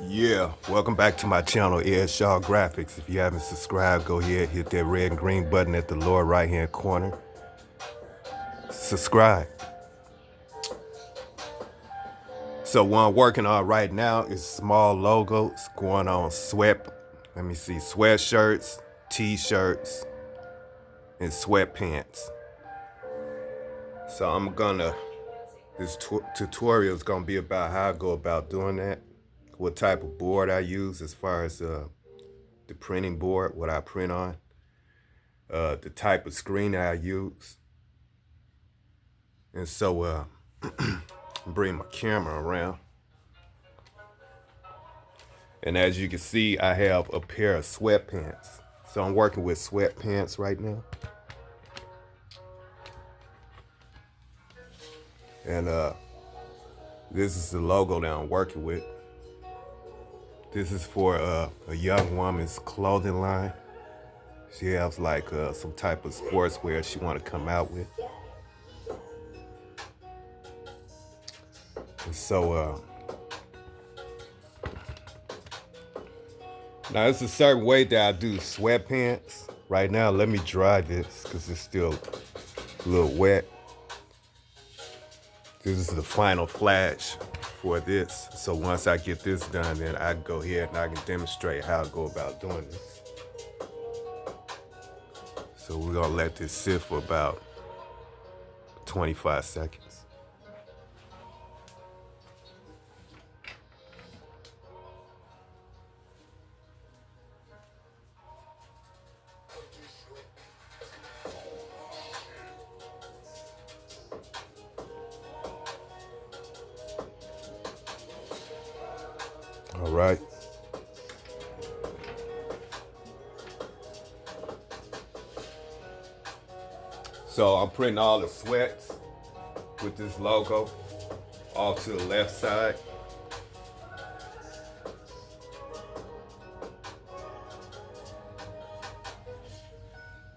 Yeah, welcome back to my channel, Ed Shaw Graphics. If you haven't subscribed, go ahead, hit that red and green button at the lower right hand corner. Subscribe. So what I'm working on right now is small logos going on sweatshirts, t-shirts, and sweatpants. So this tutorial is gonna be about how I go about doing that, what type of board I use as far as the printing board, what I print on, the type of screen that I use. And so bring my camera around. And as you can see, I have a pair of sweatpants. So I'm working with sweatpants right now. And this is the logo that I'm working with. This is for a young woman's clothing line. She has like some type of sportswear she want to come out with. And so now it's a certain way that I do sweatpants. Right now, let me dry this because it's still a little wet. This is the final flash for this. So once I get this done, then I can go ahead and I can demonstrate how I go about doing this. So we're gonna let this sit for about 25 seconds. All right. So I'm printing all the sweats with this logo off to the left side.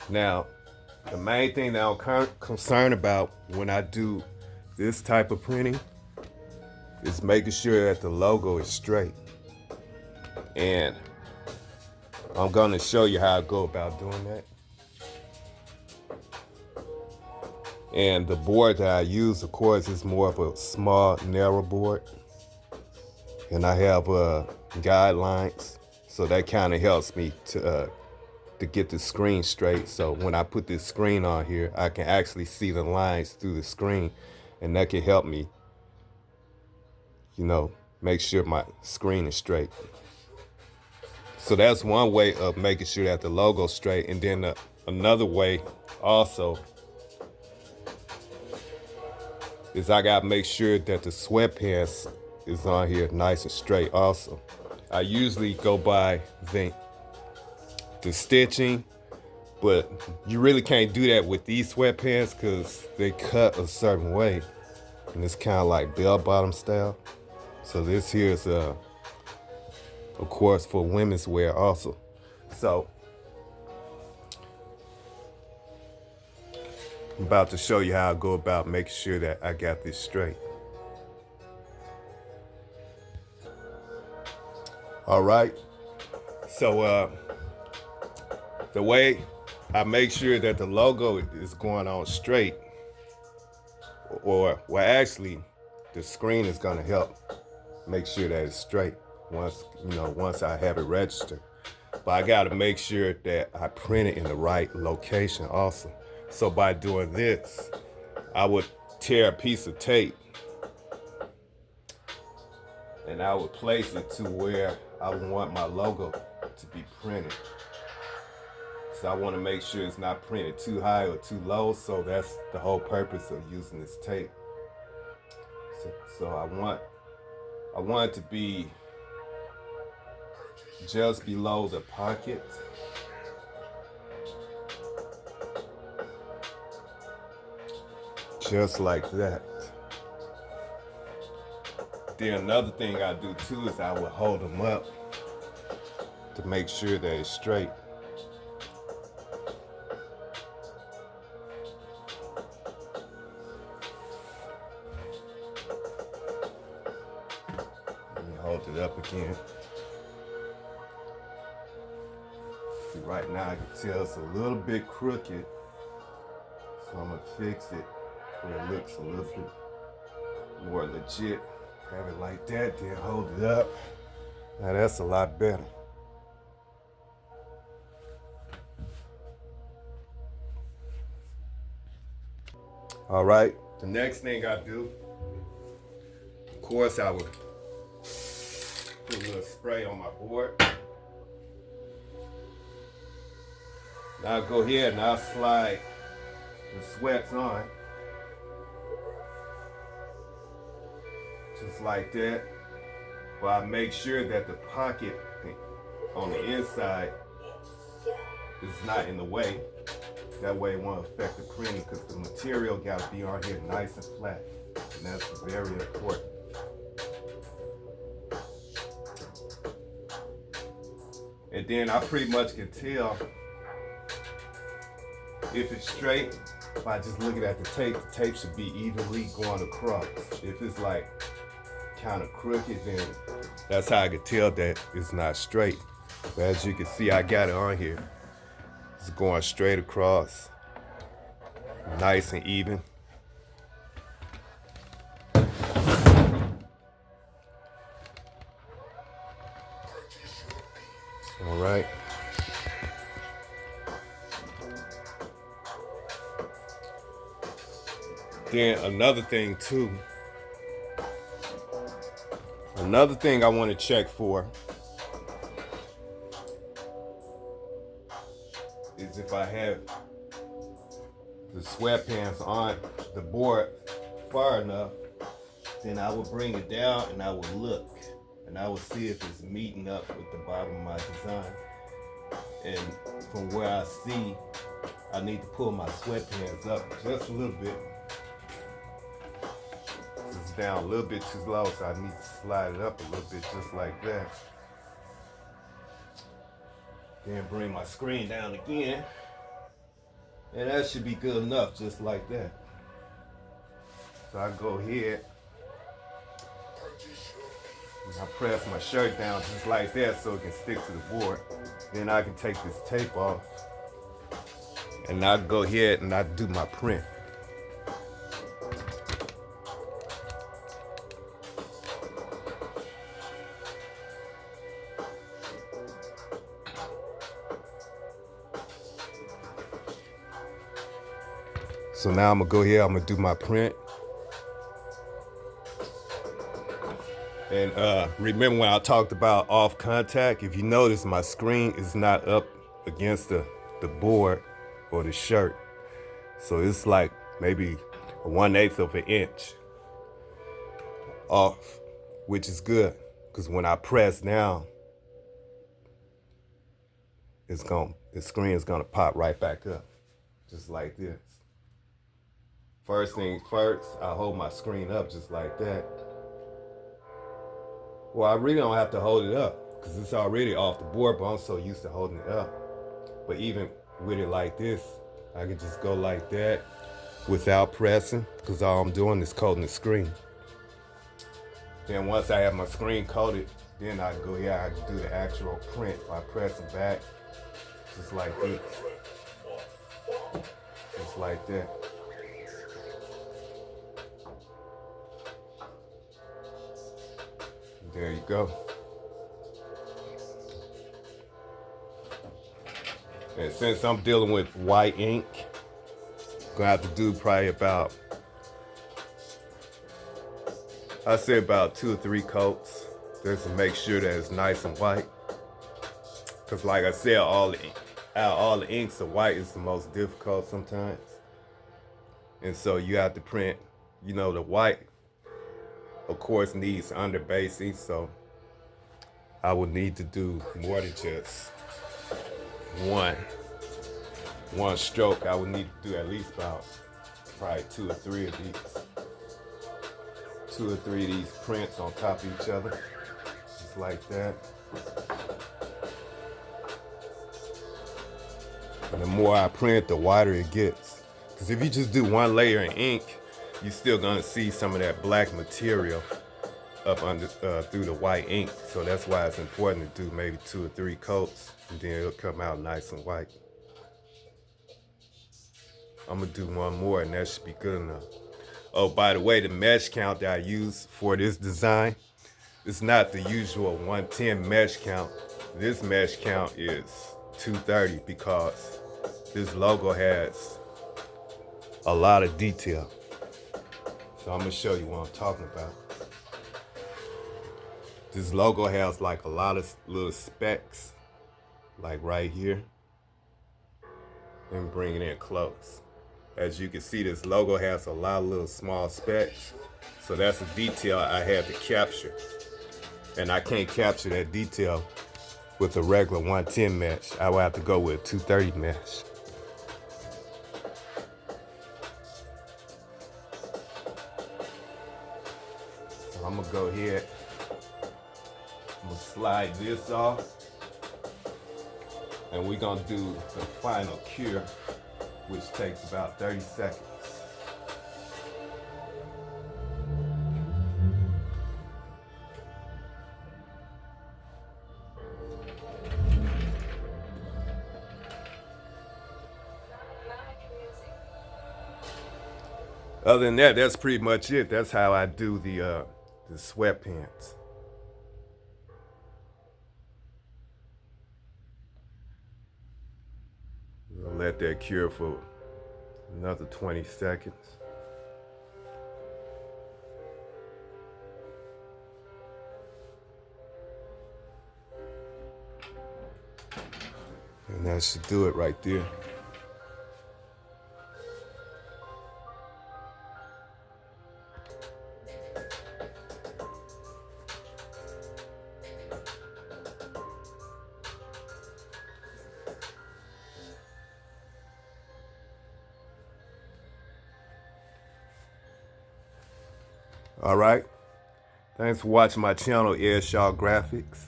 Now, the main thing that I'm concerned about when I do this type of printing is making sure that the logo is straight. And I'm gonna show you how I go about doing that. And the board that I use, of course, is more of a small, narrow board. And I have guidelines, so that kind of helps me to get the screen straight. So when I put this screen on here, I can actually see the lines through the screen, and that can help me, make sure my screen is straight. So that's one way of making sure that the logo's straight. And then another way also is I gotta make sure that the sweatpants is on here nice and straight also. I usually go by the stitching, but you really can't do that with these sweatpants because they cut a certain way. And it's kind of like bell-bottom style. So this here is, of course, for women's wear also. So I'm about to show you how I go about making sure that I got this straight. All right. So the way I make sure that the logo is going on straight, well, actually, the screen is gonna help make sure that it's straight once I have it registered. But I gotta make sure that I print it in the right location also. So by doing this, I would tear a piece of tape and I would place it to where I would want my logo to be printed. So I want to make sure it's not printed too high or too low. So that's the whole purpose of using this tape. So I want it to be just below the pocket. Just like that. Then another thing I do too is I would hold them up to make sure that it's straight. Let me hold it up again. Right now I can tell it's a little bit crooked, so I'm gonna fix it where it looks a little bit more legit. Have it like that, then hold it up. Now that's a lot better. All right, the next thing I do, of course, I would put a little spray on my board. Now I'll go ahead and I'll slide the sweats on. Just like that. But I make sure that the pocket on the inside is not in the way. That way it won't affect the printing, because the material got to be on here nice and flat. And that's very important. And then I pretty much can tell if it's straight by just looking at the tape. The tape should be evenly going across. If it's like kind of crooked, then that's how I can tell that it's not straight. But as you can see, I got it on here. It's going straight across, nice and even. All right. Then another thing too, another thing I want to check for is if I have the sweatpants on the board far enough, then I will bring it down and I will look and I will see if it's meeting up with the bottom of my design. And from where I see, I need to pull my sweatpants up just a little bit. It's down a little bit too low, so I need to slide it up a little bit, just like that. Then bring my screen down again. And that should be good enough, just like that. So I go ahead and I press my shirt down just like that so it can stick to the board. Then I can take this tape off and I go ahead and I do my print. So now I'm gonna go here, I'm gonna do my print. And remember when I talked about off contact, if you notice my screen is not up against the board or the shirt. So it's like maybe 1/8 of an inch off, which is good. Because when I press down, the screen is gonna pop right back up, just like this. First thing first, I hold my screen up just like that. Well, I really don't have to hold it up because it's already off the board, but I'm so used to holding it up. But even with it like this, I can just go like that without pressing, because all I'm doing is coating the screen. Then once I have my screen coated, then I can go here, I can do the actual print by pressing back, just like this. Just like that. There you go. And since I'm dealing with white ink, I'm gonna have to do probably about, I'd say about 2 or 3 coats, just to make sure that it's nice and white. Cause like I said, all the inks, the white is the most difficult sometimes. And so you have to print, you know, the white, of course, needs underbasing, so I would need to do more than just one stroke. I would need to do at least about probably 2 or 3 of these. 2 or 3 of these prints on top of each other, just like that. And the more I print, the wider it gets. Because if you just do one layer of ink, you're still gonna see some of that black material up under through the white ink. So that's why it's important to do maybe 2 or 3 coats, and then it'll come out nice and white. I'm gonna do one more and that should be good enough. Oh, by the way, the mesh count that I use for this design, it's not the usual 110 mesh count. This mesh count is 230 because this logo has a lot of detail. So I'm gonna show you what I'm talking about. This logo has like a lot of little specks, like right here. Let me bring it in close. As you can see, this logo has a lot of little small specks. So that's a detail I had to capture. And I can't capture that detail with a regular 110 mesh. I will have to go with 230 mesh. So I'm gonna go ahead, I'm gonna slide this off, and we're gonna do the final cure, which takes about 30 seconds. Other than that, that's pretty much it. That's how I do the sweatpants. I'll let that cure for another 20 seconds. And that should do it right there. All right. Thanks for watching my channel, Airshaw Graphics.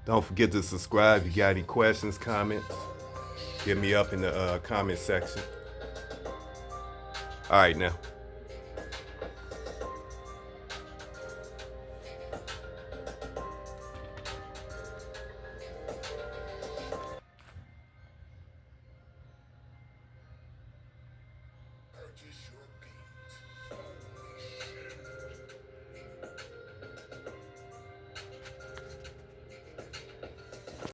Don't forget to subscribe. If you got any questions, comments, hit me up in the comment section. All right, now. Purchase your